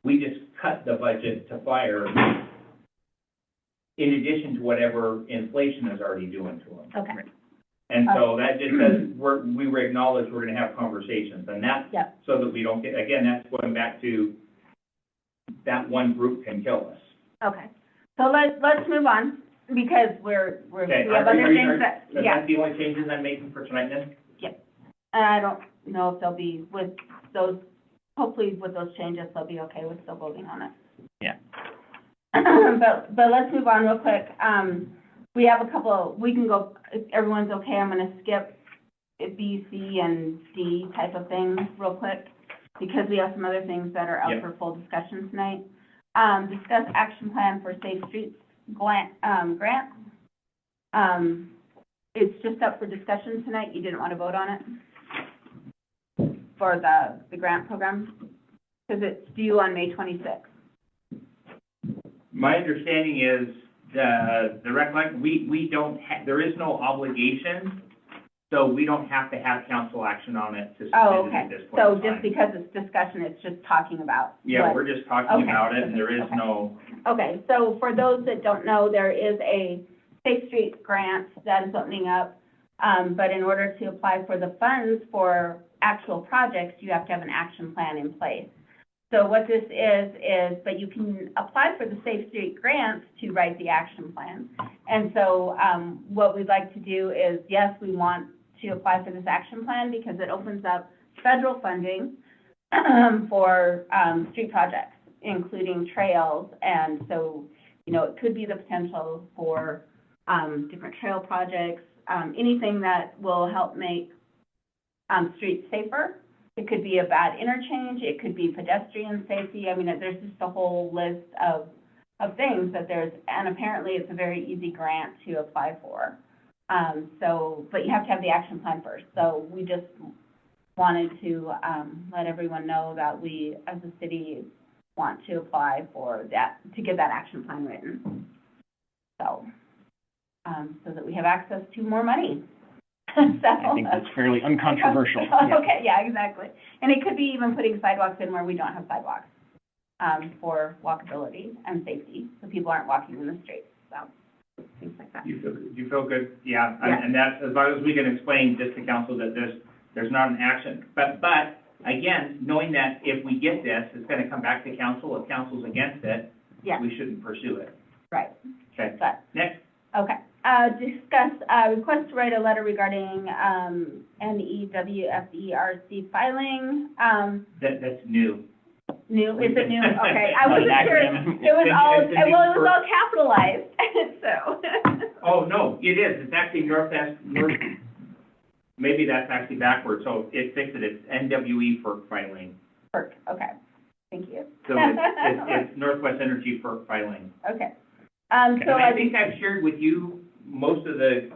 we just cut the budget to fire in addition to whatever inflation is already doing to them. okay, And so that just says, we acknowledge we're gonna have conversations, and that's Yep. so that we don't get, again, that's going back to that one group can kill us. okay. So let's move on, because we Okay, have other things that, Is yeah. that the only changes I'm making for tonight then? And I don't know if they'll be with those, hopefully with those changes, they'll be okay with still voting on it. Yeah. But let's move on real quick. We have a couple, we can go, if everyone's okay, I'm gonna skip B, C, and D type of things real quick, because we have some other things that are up Yep. for full discussion tonight. discuss action plan for Safe Streets grant. It's just up for discussion tonight. You didn't want to vote on it for the grant program? Because it's due on May 26th. My understanding is the recollection, we don't there is no obligation, so we don't have to have council action on it to Oh, submit it at okay. this point So in time. just because it's discussion, it's just talking about Yeah, what- we're just talking Okay. about it, and there is Okay. no, Okay, so for those that don't know, there is a Safe Streets grant that is opening up. But in order to apply for the funds for actual projects, you have to have an action plan in place. So what this is, but you can apply for the Safe Street grants to write the action plan. And so, what we'd like to do is, yes, we want to apply for this action plan because it opens up federal funding for, street projects, including trails. And so, you know, it could be the potential for, different trail projects, anything that will help make, streets safer. It could be a bad interchange, it could be pedestrian safety. I mean, there's just a whole list of things that there's, and apparently it's a very easy grant to apply for. But you have to have the action plan first. So we just wanted to, let everyone know that we, as a city, want to apply for that, to get that action plan written. So that we have access to more money. So, I think that's fairly uncontroversial. Okay, yeah, exactly. And it could be even putting sidewalks in where we don't have sidewalks, for walkability and safety, so people aren't walking in the streets, so, things like that. do you feel good? Yeah, Yeah. and that's, as long as we can explain just to council that there's not an action. But again, knowing that if we get this, it's gonna come back to council. If council's against it, Yeah, we shouldn't pursue it. right, Okay, but, next. okay. Discuss, request to write a letter regarding, NEWFERC filing, That's new. new, is it new? Okay, I Not an wasn't sure. acronym. It was all, It's a new well, it was all capitalized, so. Oh, no, it is. It's actually north, maybe that's actually backwards, so it fixed it. It's NWE FERC filing. FERC, okay, thank you. So it's Northwest Energy FERC filing. Okay. So And I think I've shared with you most of the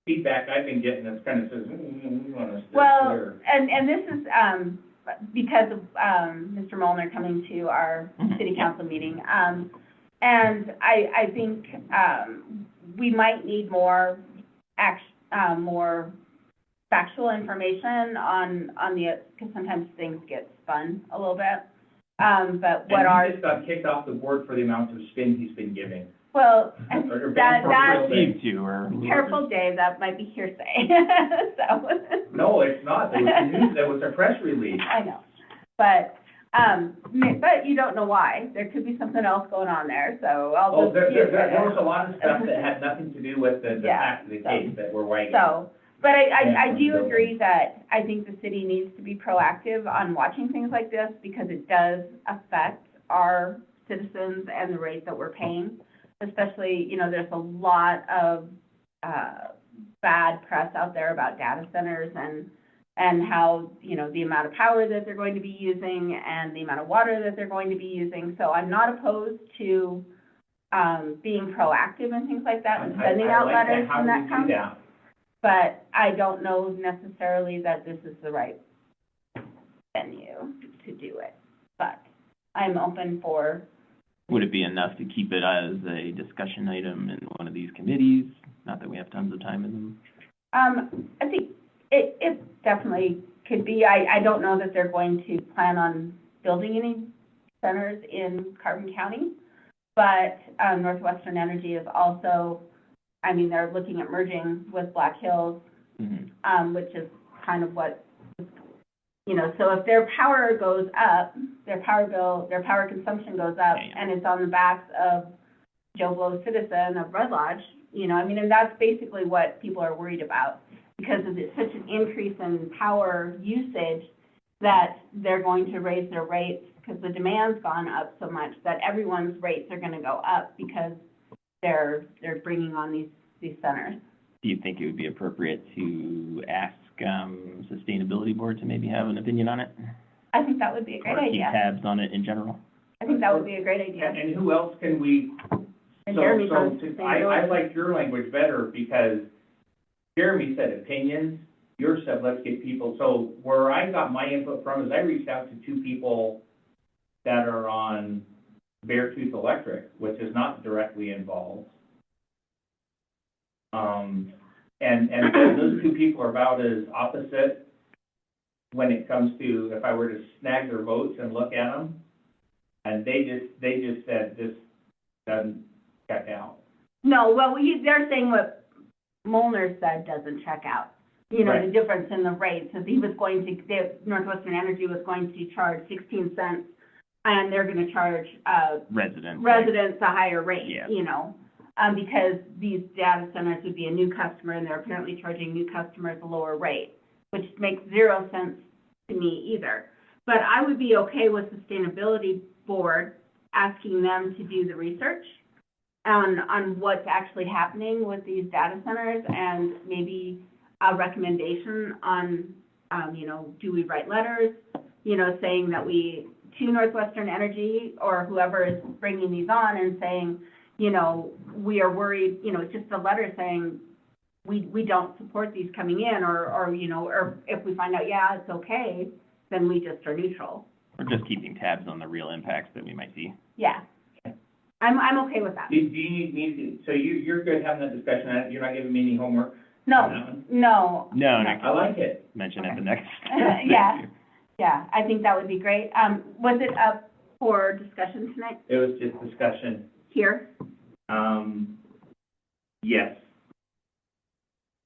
feedback I've been getting that's kind of says, we want to steer well, clear. and this is, because of, Mr. Molnar coming to our city council meeting. And I think, we might need more more factual information on the, because sometimes things get spun a little bit. But what And he just got kicked off the board for the amount of spin he's been giving. well, Or that, Proceed to, or. careful, Dave, that might be hearsay, so. No, it's not. There was a news, there was a press release. I know, but you don't know why. There could be something else going on there, so I'll Oh, just. there was a lot of stuff that had nothing to do with the Yeah, fact of the case that we're wagging. So, but I do Yeah. agree that I think the city needs to be proactive on watching things like this because it does affect our citizens and the rate that we're paying. Especially, you know, there's a lot of, bad press out there about data centers and how, you know, the amount of power that they're going to be using and the amount of water that they're going to be using. So I'm not opposed to, being proactive and things like that and sending out letters when that comes. But I don't know necessarily that this is the right venue to do it. But I'm open for, Would it be enough to keep it as a discussion item in one of these committees? Not that we have tons of time in them. I think it definitely could be. I don't know that they're going to plan on building any centers in Carbon County. But, Northwestern Energy is also, I mean, they're looking at merging with Black Hills, which is kind of what, you know, so if their power goes up, their power bill, their power consumption goes up, Yeah. and it's on the backs of Joe Blow citizen of Red Lodge, you know, I mean, and that's basically what people are worried about, because it's such an increase in power usage that they're going to raise their rates, because the demand's gone up so much that everyone's rates are gonna go up because they're bringing on these centers. Do you think it would be appropriate to ask, Sustainability Board to maybe have an opinion on it? I think that would be a great Or keep idea. tabs on it in general? I think that would be a great idea. And who else can we, And so, Jeremy's so, on to- sustainability. I like your language better, because Jeremy said opinions, your stuff, let's get people, so where I got my input from is I reached out to 2 people that are on Beartooth Electric, which is not directly involved. And those 2 people are about as opposite when it comes to, if I were to snag their votes and look at them, and they just said this doesn't check out. No, well, they're saying what Molnar said doesn't check out. You know, the Right. difference in the rates, is he was going to, Northwestern Energy was going to charge 16 cents, and they're gonna charge, Residents. residents a higher rate, Yeah. you know? Because these data centers would be a new customer, and they're apparently charging new customers a lower rate, which makes 0 sense to me either. But I would be okay with Sustainability Board asking them to do the research on what's actually happening with these data centers, and maybe a recommendation on, you know, do we write letters, you know, saying that to Northwestern Energy or whoever is bringing these on, and saying, you know, we are worried, you know, just a letter saying, we don't support these coming in, or, you know, or if we find out, yeah, it's okay, then we just are neutral. Or just keeping tabs on the real impacts that we might see. Yeah. I'm okay with that. Do you need me to, so you're good having that discussion, you're not giving me any homework on No, that one? no. No, and I I can like it. mention at Okay. the next. Yeah, I think that would be great. Was it up for discussion tonight It was just discussion. here? Yes.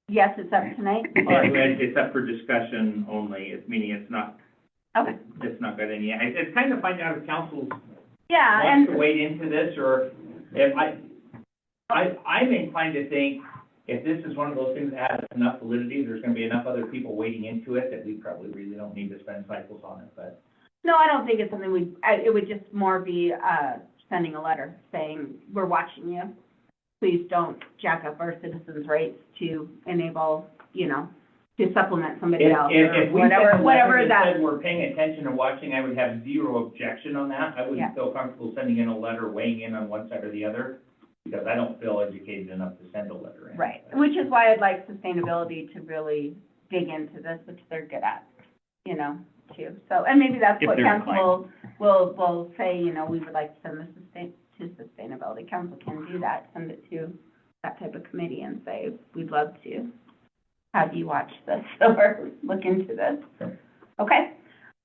Yes, it's up tonight? Or- It's up for discussion only, it's meaning it's not, Okay, it's not got any, it's kind of find out if council yeah, wants to and, wade into this, or if I'm inclined to think if this is one of those things that has enough validity, there's gonna be enough other people wading into it that we probably really don't need to spend cycles on it, but. no, I don't think it's something it would just more be, sending a letter saying, we're watching you. Please don't jack up our citizens' rates to enable, you know, to supplement somebody else, If or we whatever said that. we're paying attention and watching, I would have zero objection on that. I Yeah. wouldn't feel comfortable sending in a letter weighing in on one side or the other, because I don't feel educated enough to send a letter in. Right, which is why I'd like Sustainability to really dig into this, which they're good at, you know, too. So, and maybe that's If what they're council will say, you know, we would like to send this to Sustainability. Council can do that, send it to that type of committee and say, we'd love to have you watch this or look into this. Sure. Okay,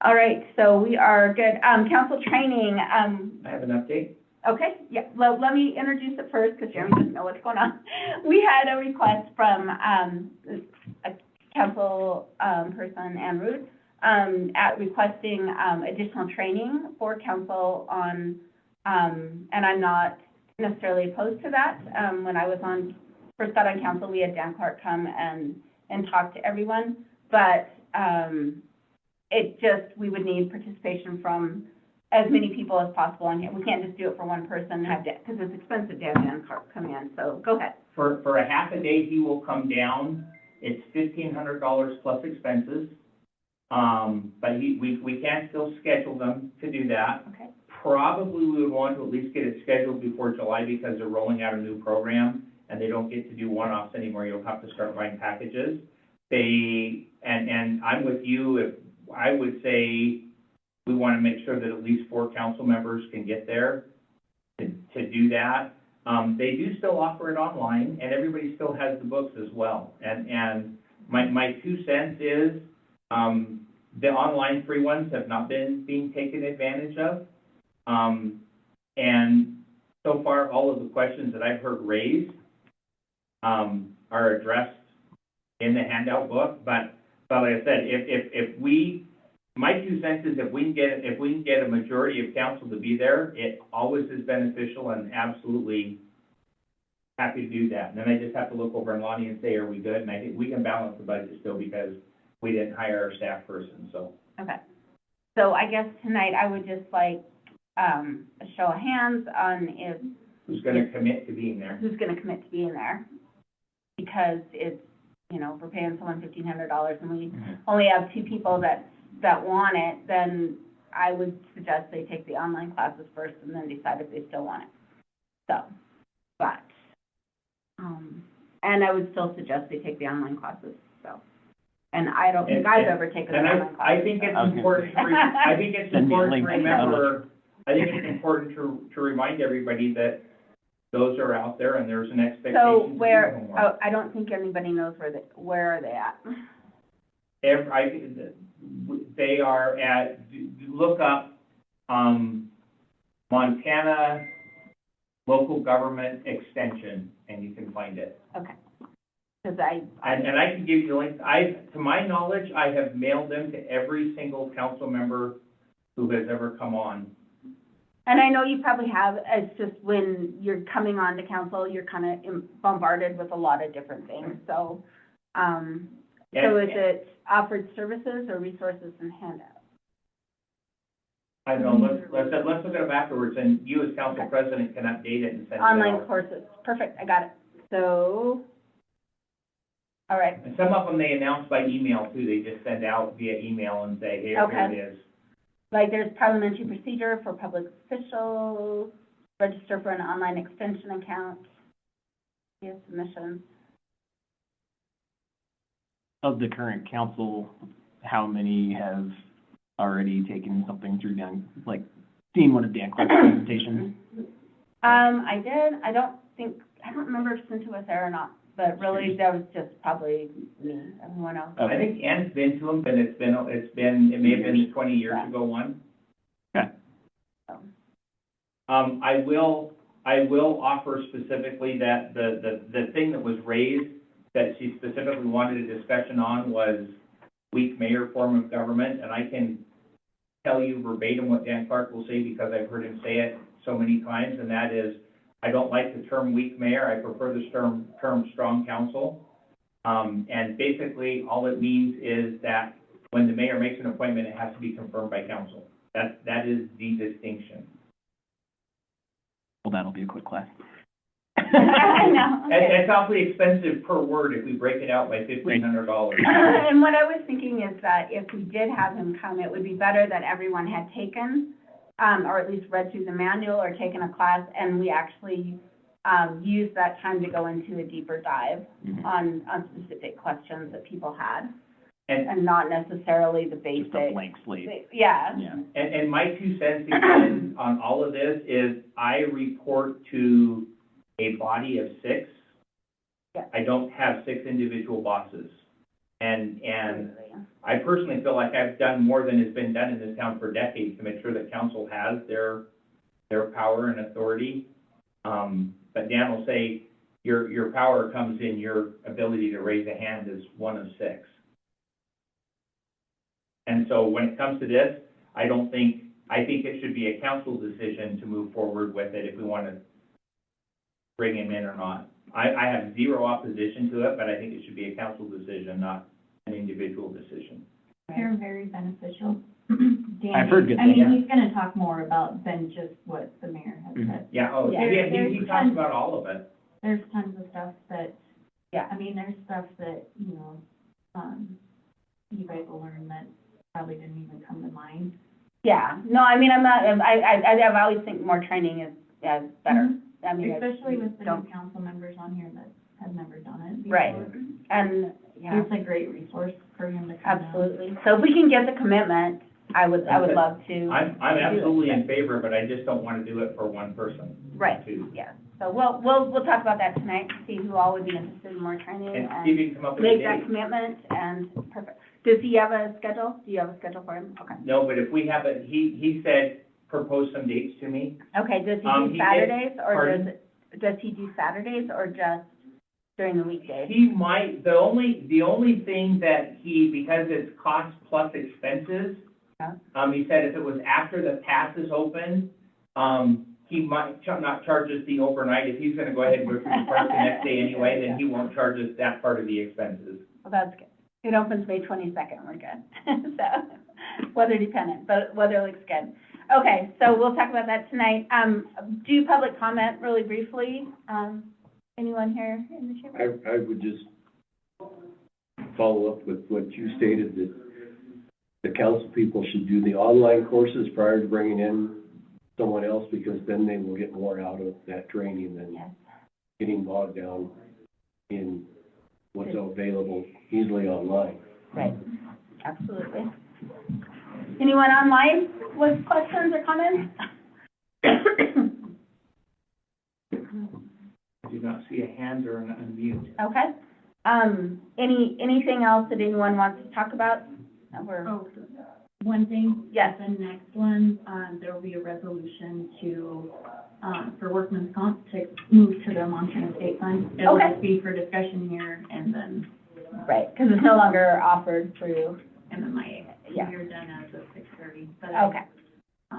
all right, so we are good. Council training, I have an update. okay, yeah, let me introduce it first, because Jeremy doesn't know what's going on. We had a request from, a council, person, Ann Root, at requesting, additional training for council on, and I'm not necessarily opposed to that. When I was first got on council, we had Dan Clark come and talk to everyone, but, we would need participation from as many people as possible on here. We can't just do it for one person and have, because it's expensive to have Dan Clark come in, so go ahead. For a half a day, he will come down. It's $1,500 plus expenses. But we can still schedule them to do that. Okay. Probably we would want to at least get it scheduled before July, because they're rolling out a new program and they don't get to do one-offs anymore. You'll have to start buying packages. And I'm with you, I would say we want to make sure that at least 4 council members can get there to do that. They do still offer it online, and everybody still has the books as well. And my 2 cents is, the online free ones have not been being taken advantage of. And so far, all of the questions that I've heard raised, are addressed in the handout book. But like I said, my 2 cents is if we can get a majority of council to be there, it always is beneficial, and absolutely happy to do that. And then I just have to look over at Lonnie and say, are we good? And I think we can balance the budget still, because we didn't hire our staff person, so. Okay. So I guess tonight I would just like, a show of hands on Who's gonna commit to being there? who's gonna commit to being there. Because it's, you know, if we're paying someone $1,500 and we only have 2 people that want it, then I would suggest they take the online classes first and then decide if they still want it. So, but, and I would still suggest they take the online classes, so. And I don't think I've ever taken the And online classes. I think it's important to, I think it's Send me a important to link. remember, I think it's important to remind everybody that those are out there and there's an expectation So to do where, homework. oh, I don't think anybody knows where are they at? They are at, look up, Montana Local Government Extension, and you can find it. Okay. Because And I can give you the link. To my knowledge, I have mailed them to every single council member who has ever come on. and I know you probably have, it's just when you're coming on to council, you're kind of bombarded with a lot of different things, so, so is it offered services or resources and handouts? I don't know, let's look at them afterwards, and you as council Okay. president can update it and send it Online out. courses, perfect, I got it. So, all right, And some of them they announce by email too, they just send out via email and say, hey, here Okay. it is. like there's parliamentary procedure for public officials, register for an online extension account, via submissions. Of the current council, how many have already taken something through Dan, like, seen one of Dan Clark's presentations? I did, I don't remember if Cynthia was there or not, but really, that was just probably me, everyone else. I think Ann's been to them, but it may have been the 20 years Yeah. ago one. Okay. So, I will offer specifically that the thing that was raised that she specifically wanted a discussion on was weak mayor form of government, and I can tell you verbatim what Dan Clark will say because I've heard him say it so many times, and that is, I don't like the term weak mayor, I prefer the term strong council. And basically, all it means is that when the mayor makes an appointment, it has to be confirmed by council. That is the distinction. Well, that'll be a quick class. I know, okay. It's awfully expensive per word if we break it out by $1,500. And what I was thinking is that if we did have him come, it would be better that everyone had taken, or at least read through the manual or taken a class, and we actually, used that time to go into a deeper dive Mhm. on specific questions that people had, And and not necessarily the Just a basic. blank slate. Yeah. Yeah. And my 2 cents again on all of this is I report to a body of 6. Yeah. I don't have 6 individual bosses. And Absolutely. I personally feel like I've done more than has been done in this town for decades to make sure that council has their power and authority. But Dan will say, your power comes in your ability to raise a hand as one of 6. And so when it comes to this, I think it should be a council decision to move forward with it if we want to bring him in or not. I have zero opposition to it, but I think it should be a council decision, not an individual decision. They're very beneficial. I've heard good I mean, things. he's gonna talk more about than just what the mayor has Mhm. said. Yeah, oh, Yeah. yeah, he talks about all of it. There's tons of stuff that, Yeah. I mean, there's stuff that, you guys will learn that probably didn't even come to mind. Yeah, no, I mean, I'm not, I always think more training is better. I mean, Especially with the don't- new council members on here that have never done it before. Right, and, yeah, It's a great resource for him to come down. absolutely. So if we can get the commitment, I would love to. I'm absolutely in favor, but I just don't want to do it for one person. Right, Too. yeah. So we'll talk about that tonight, see who all would be interested in more training And see if and you can come up with a make that date. commitment, and perfect. Does he have a schedule? Do you have a schedule for him? Okay. No, but if we have it, he said, propose some dates to me. Okay, does he He do did- Saturdays, or pardon? does he do Saturdays, or just during the weekdays? He might, the only thing that because it's cost plus expenses, Yeah. he said if it was after the pass is open, he might not charge us the overnight. If he's gonna go ahead and go through the park the next day anyway, then he won't charge us that part of the expenses. Well, that's good. It opens May 22nd, we're good. So, weather dependent, but weather looks good. Okay, so we'll talk about that tonight. Do public comment really briefly. Anyone here in the chamber? I would just follow up with what you stated, that the council people should do the online courses prior to bringing in someone else, because then they will get more out of that training than Yes. getting bogged down in what's available easily online. Right, absolutely. Anyone online with questions or comments? I do not see a hand or an unmute. Okay. Anything else that anyone wants to talk about? Oh, one thing. Yes. The next one, there will be a resolution to, for workman's comp to move to the Montana State Fund. It'll Okay. just be for discussion here, and then, Right, because it's no longer offered through, and then my, Yeah. you're done as of 6:30. okay.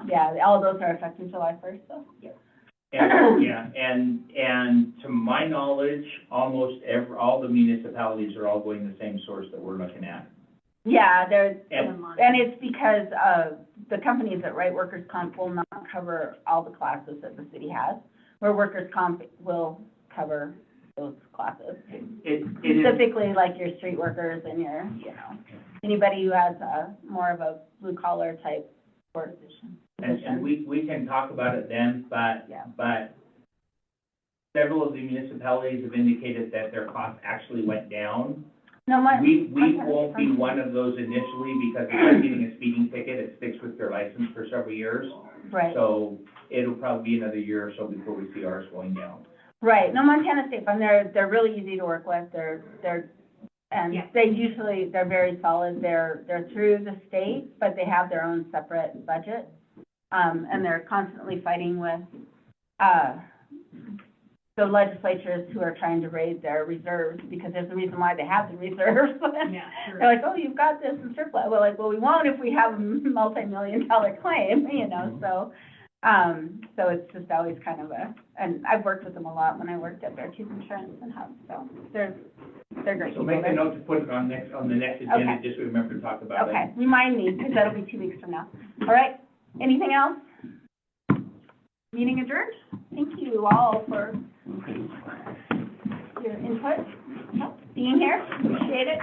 Yeah, all those are effective July 1st, so. And, yeah, and to my knowledge, almost all the municipalities are all going the same source that we're looking at. Yeah, there's, And- and it's because, the companies that write workers' comp will not cover all the classes that the city has, where workers' comp will cover those classes. It is, Specifically, like your street workers and your, anybody who has more of a blue-collar type position. and we can talk about it then, Yeah. but several of the municipalities have indicated that their costs actually went down. No, We won't be one of those initially, because if you're getting a speeding ticket, it sticks with your license for several years. Right, So it'll probably be another year or so before we see ours going down. right. No, Montana State Fund, they're really easy to work with. And Yeah. they're very solid. They're through the state, but they have their own separate budget. And they're constantly fighting with, the legislatures who are trying to raise their reserves, because there's a reason why they have the reserves. Yeah, sure. They're like, oh, you've got this in surplus. We're like, well, we won't if we have a multi-million-dollar claim, so it's just always kind of and I've worked with them a lot when I worked at Beartooth Insurance and Hub, so they're great So people. make a note to put it on the next agenda, Okay. just remember to talk about it. Okay, remind me, because that'll be 2 weeks from now. All right, anything else? Meeting adjourned? Thank you all for your input, being here, appreciate it.